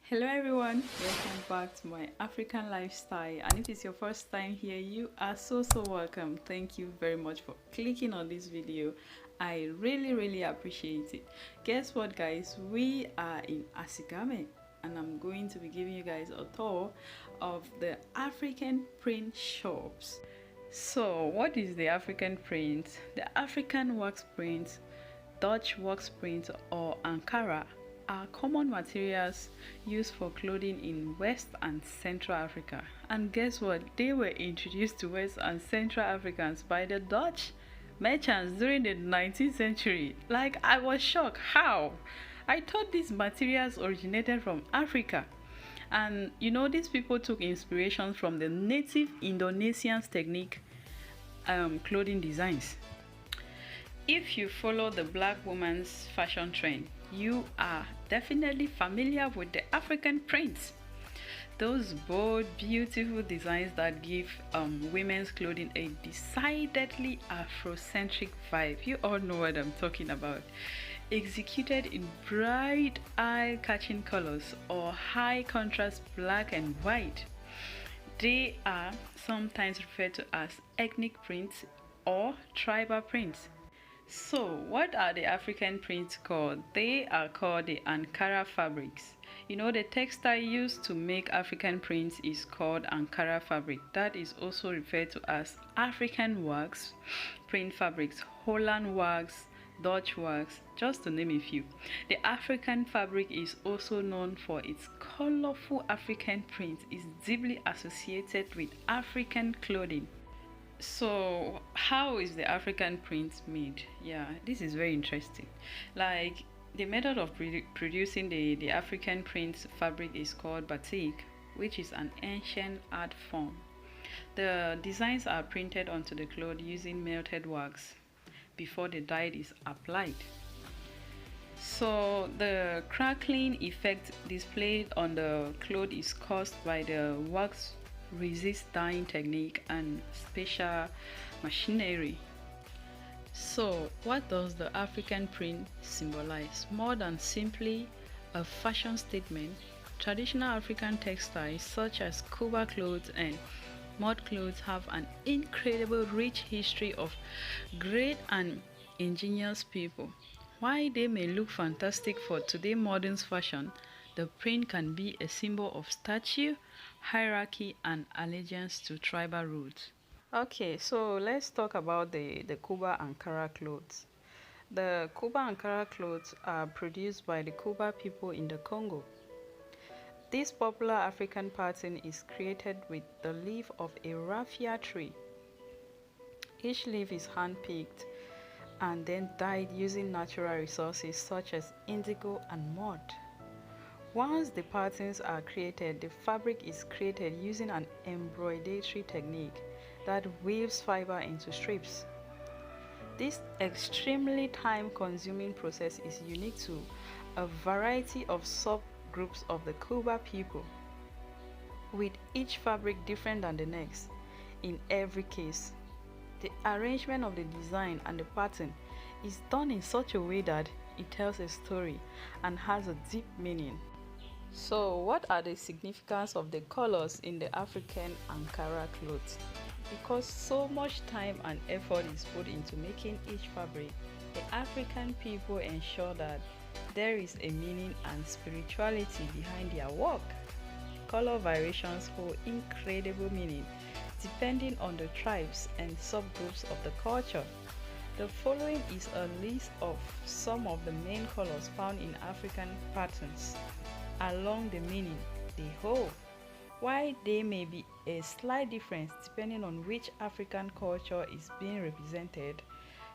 Hello everyone, welcome back to my African lifestyle, and if it's your first time here, you are so welcome. Thank you very much for clicking on this video. I really appreciate it. Guess what guys, we are in Assigame and I'm going to be giving you guys a tour of the African print shops. So what is the African print? The African wax print, Dutch wax print, or Ankara are common materials used for clothing in West and Central Africa. And guess what? They were introduced to West and Central Africans by the Dutch merchants during the 19th century. Like, I was shocked. How? I thought these materials originated from Africa. And you know, these people took inspiration from the native Indonesians technique clothing designs. If you follow the black woman's fashion trend, you are definitely familiar with the African prints. Those bold, beautiful designs that give women's clothing a decidedly Afrocentric vibe. You all know what I'm talking about. Executed in bright, eye-catching colors or high contrast black and white. They are sometimes referred to as ethnic prints or tribal prints. So what are the African prints called? They are called the Ankara Fabrics. You know, the textile used to make African prints is called Ankara Fabric. That is also referred to as African wax print fabrics, Holland wax, Dutch wax, just to name a few. The African fabric is also known for its colorful African print. It's deeply associated with African clothing. So how is the African print made? Yeah, this is very interesting. Like, the method of producing the African print fabric is called batik, which is an ancient art form. The designs are printed onto the cloth using melted wax before the dye is applied. So the crackling effect displayed on the cloth is caused by the wax resist dyeing technique and special machinery. So what does the African print symbolize? More than simply a fashion statement, traditional African textiles such as Koba clothes and mud clothes have an incredible rich history of great and ingenious people. While they may look fantastic for today's modern fashion, the print can be a symbol of status, hierarchy, and allegiance to tribal roots. Okay, so let's talk about the Koba Ankara clothes. The Koba Ankara clothes are produced by the Koba people in the Congo. This popular African pattern is created with the leaf of a raffia tree. Each leaf is hand-picked and then dyed using natural resources such as indigo and mud. Once the patterns are created, the fabric is created using an embroidery technique that weaves fiber into strips. This extremely time-consuming process is unique to a variety of subgroups of the Koba people, with each fabric different than the next. In every case, the arrangement of the design and the pattern is done in such a way that it tells a story and has a deep meaning. So what are the significance of the colors in the African Ankara clothes? Because so much time and effort is put into making each fabric, the African people ensure that there is a meaning and spirituality behind their work. Color variations hold incredible meaning depending on the tribes and subgroups of the culture. The following is a list of some of the main colors found in African patterns along the meaning they hold. While there may be a slight difference depending on which African culture is being represented,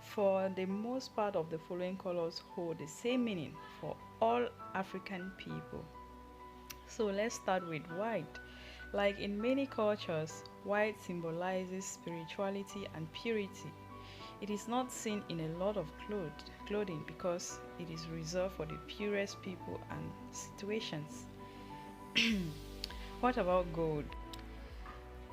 for the most part of the following colors hold the same meaning for all African people. So let's start with white. Like in many cultures, white symbolizes spirituality and purity. It is not seen in a lot of clothing because it is reserved for the purest people and situations. What about gold?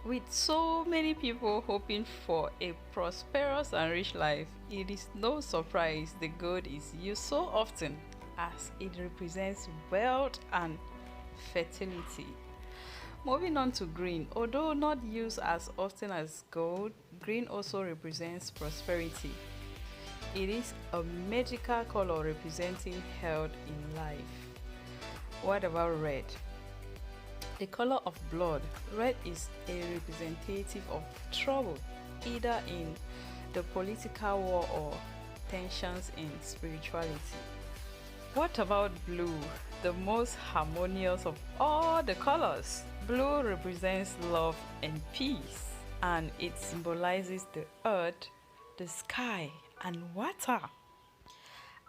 With so many people hoping for a prosperous and rich life, it is no surprise the gold is used so often, as it represents wealth and fertility. Moving on to green. Although not used as often as gold, green also represents prosperity. It is a magical color representing health in life. What about red? The color of blood. Red is a representative of trouble, either in the political war or tensions in spirituality. What about blue? The most harmonious of all the colors. Blue represents love and peace, and it symbolizes the earth, the sky, and water.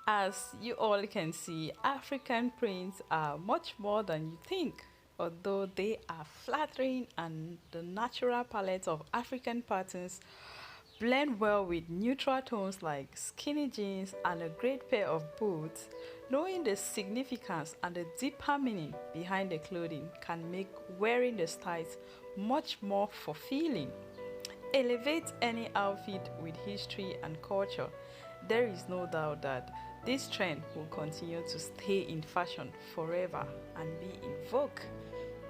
As you all can see, African prints are much more than you think. Although they are flattering and the natural palette of African patterns blend well with neutral tones like skinny jeans and a great pair of boots, knowing the significance and the deeper meaning behind the clothing can make wearing the styles much more fulfilling. Elevate any outfit with history and culture. There is no doubt that this trend will continue to stay in fashion forever and be in vogue.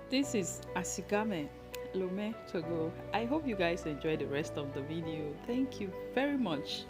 This is assigame, Lomé, Togo. I hope you guys enjoy the rest of the video. Thank you very much.